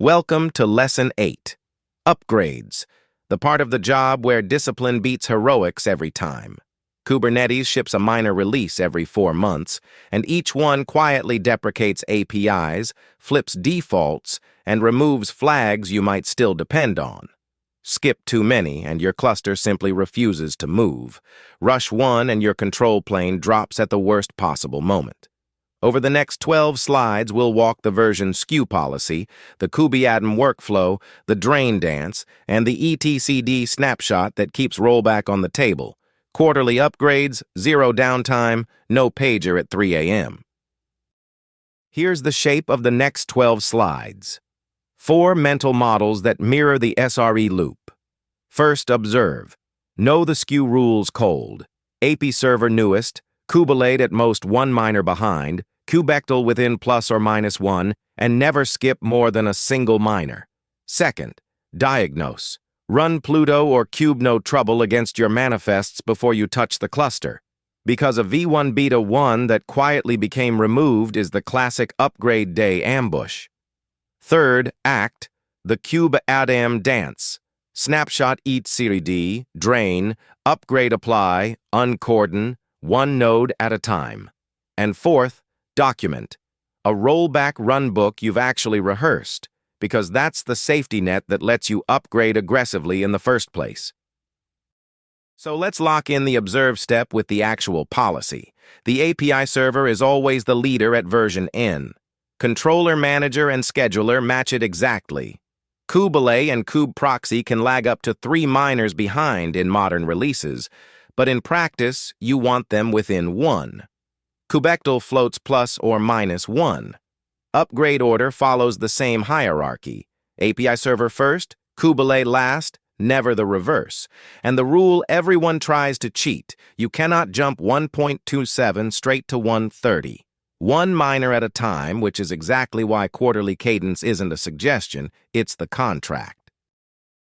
Welcome to Lesson 8, Upgrades, the part of the job where discipline beats heroics every time. Kubernetes ships a minor release every 4 months, and each one quietly deprecates APIs, flips defaults, and removes flags you might still depend on. Skip too many, and your cluster simply refuses to move. Rush one, and your control plane drops at the worst possible moment. Over the next 12 slides, we'll walk the version skew policy, the kubeadm workflow, the drain dance, and the etcd-snapshot that keeps rollback on the table. Quarterly upgrades, 0 downtime, no pager at 3 a.m. Here's the shape of the next 12 slides. 4 mental models that mirror the SRE loop. First, observe. Know the skew rules cold. Apiserver newest, kubelet at most 1 minor behind, kubectl within plus or minus 1, and never skip more than a single minor. Second, diagnose. Run Pluto or kube no trouble against your manifests before you touch the cluster, because a v1 beta 1 that quietly became removed is the classic upgrade day ambush. Third, act. The kubeadm dance. Snapshot etcd, drain, upgrade apply, uncordon, 1 node at a time. And fourth, document. A rollback runbook you've actually rehearsed, because that's the safety net that lets you upgrade aggressively in the first place. So let's lock in the observe step with the actual policy. The API server is always the leader at version N. Controller manager and scheduler match it exactly. Kubelet and kubeproxy can lag up to 3 minors behind in modern releases, but in practice, you want them within 1. Kubectl floats plus or minus 1. Upgrade order follows the same hierarchy. API server first, kubelet last, never the reverse. And the rule everyone tries to cheat: you cannot jump 1.27 straight to 130. 1 minor at a time, which is exactly why quarterly cadence isn't a suggestion, it's the contract.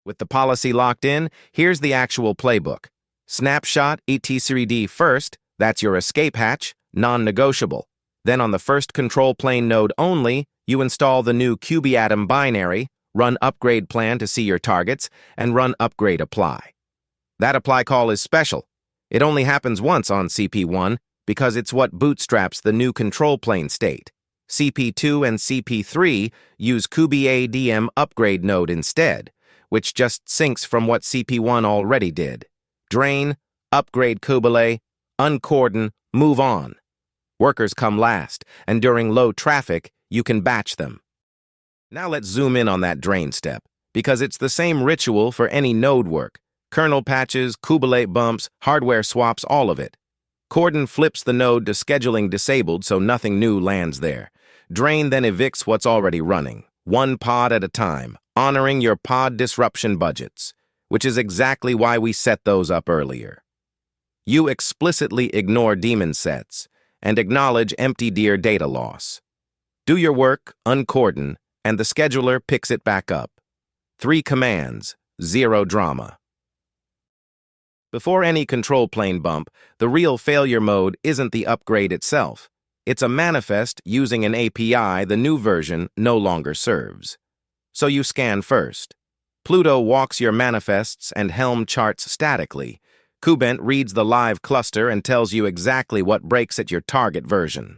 With the policy locked in, here's the actual playbook. Snapshot etcd first, that's your escape hatch, non-negotiable. Then on the first control plane node only, you install the new kubeadm binary, run upgrade plan to see your targets, and run upgrade apply. That apply call is special. It only happens once on CP1 because it's what bootstraps the new control plane state. CP2 and CP3 use kubeadm upgrade node instead, which just syncs from what CP1 already did. Drain, upgrade kubelet, uncordon, move on. Workers come last, and during low traffic, you can batch them. Now let's zoom in on that drain step, because it's the same ritual for any node work. Kernel patches, kubelet bumps, hardware swaps, all of it. Cordon flips the node to scheduling disabled so nothing new lands there. Drain then evicts what's already running, 1 pod at a time, honoring your pod disruption budgets, which is exactly why we set those up earlier. You explicitly ignore daemon sets and acknowledge empty dir data loss. Do your work, uncordon, and the scheduler picks it back up. 3 commands, 0 drama. Before any control plane bump, the real failure mode isn't the upgrade itself. It's a manifest using an API the new version no longer serves. So you scan first. Pluto walks your manifests and Helm charts statically. Kubent reads the live cluster and tells you exactly what breaks at your target version.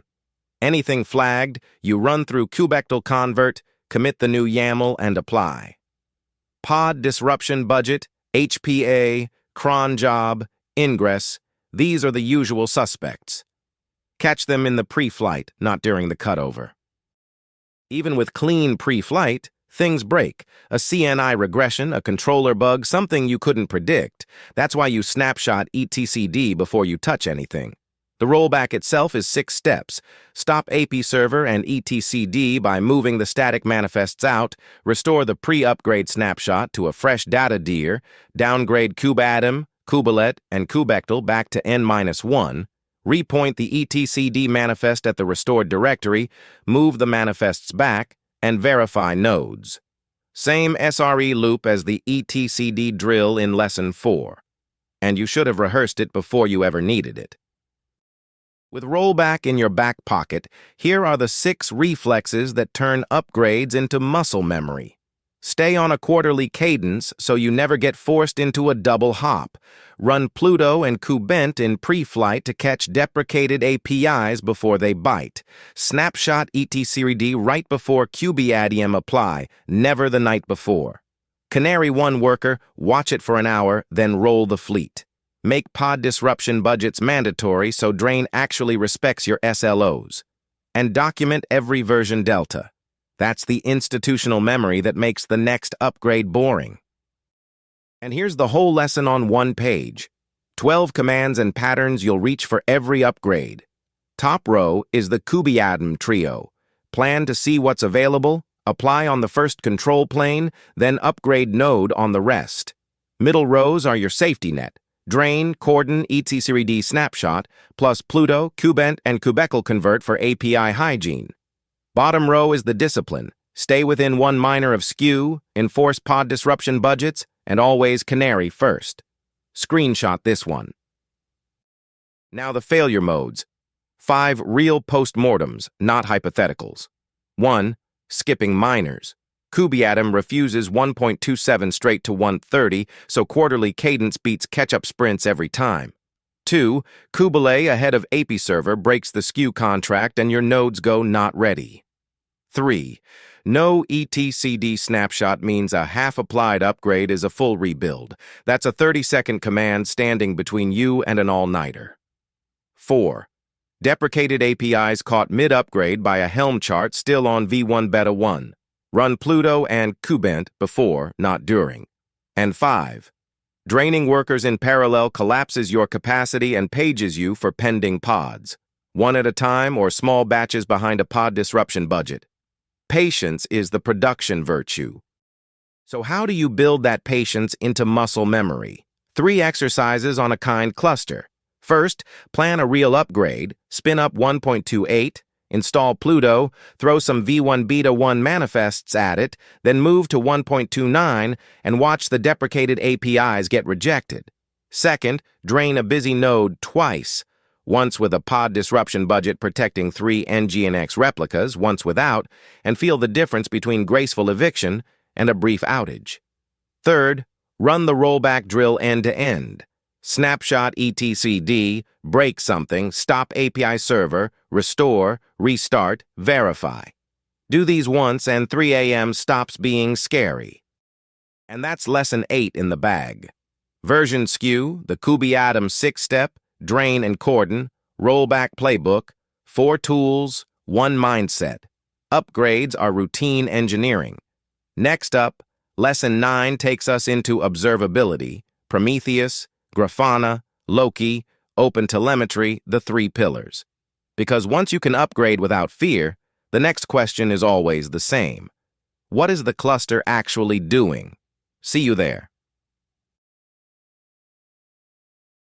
Anything flagged, you run through kubectl convert, commit the new YAML, and apply. Pod disruption budget, HPA, cron job, ingress, these are the usual suspects. Catch them in the pre-flight, not during the cutover. Even with clean pre-flight, things break. A CNI regression, a controller bug, something you couldn't predict. That's why you snapshot etcd before you touch anything. The rollback itself is 6 steps. Stop apiserver and etcd by moving the static manifests out, restore the pre-upgrade snapshot to a fresh data dir, downgrade kubeadm, kubelet, and kubectl back to n-1, repoint the etcd manifest at the restored directory, move the manifests back, and verify nodes. Same SRE loop as the etcd drill in Lesson 4. And you should have rehearsed it before you ever needed it. With Rollback in your back pocket, here are the 6 reflexes that turn upgrades into muscle memory. Stay on a quarterly cadence so you never get forced into a double hop. Run Pluto and Kubent in pre-flight to catch deprecated APIs before they bite. Snapshot etcd right before kubeadm apply, never the night before. Canary one worker, watch it for an hour, then roll the fleet. Make pod disruption budgets mandatory so Drain actually respects your SLOs. And document every version delta. That's the institutional memory that makes the next upgrade boring. And here's the whole lesson on one page. 12 commands and patterns you'll reach for every upgrade. Top row is the kubeadm trio. Plan to see what's available, apply on the first control plane, then upgrade node on the rest. Middle rows are your safety net. Drain, cordon, etcd-snapshot, plus Pluto, kubent, and kubectl convert for API hygiene. Bottom row is the discipline. Stay within 1 minor of skew, enforce pod disruption budgets, and always canary first. Screenshot this one. Now the failure modes. 5 real postmortems, not hypotheticals. 1. Skipping minors. Kubeadm refuses 1.27 straight to 130, so quarterly cadence beats catch-up sprints every time. 2. Kubelet ahead of apiserver breaks the skew contract and your nodes go not ready. 3. No etcd-snapshot means a half-applied upgrade is a full rebuild. That's a 30-second command standing between you and an all-nighter. 4. Deprecated APIs caught mid-upgrade by a Helm chart still on V1 Beta 1. Run Pluto and kubent before, not during. And 5. Draining workers in parallel collapses your capacity and pages you for pending pods. 1 at a time or small batches behind a pod disruption budget. Patience is the production virtue. So how do you build that patience into muscle memory? 3 exercises on a kind cluster. First, plan a real upgrade, spin up 1.28, install Pluto, throw some V1 Beta 1 manifests at it, then move to 1.29 and watch the deprecated APIs get rejected. Second, drain a busy node twice. Once with a pod disruption budget protecting 3 NGNX replicas, once without, and feel the difference between graceful eviction and a brief outage. Third, run the rollback drill end-to-end. Snapshot etcd, break something, stop API server, restore, restart, verify. Do these once and 3 a.m. stops being scary. And that's lesson 8 in the bag. Version skew, the kubeadm 6-step, drain and cordon, rollback playbook, 4 tools, 1 mindset. Upgrades are routine engineering. Next up, lesson 9 takes us into observability, Prometheus, Grafana, Loki, OpenTelemetry, the 3 pillars. Because once you can upgrade without fear, the next question is always the same. What is the cluster actually doing? See you there.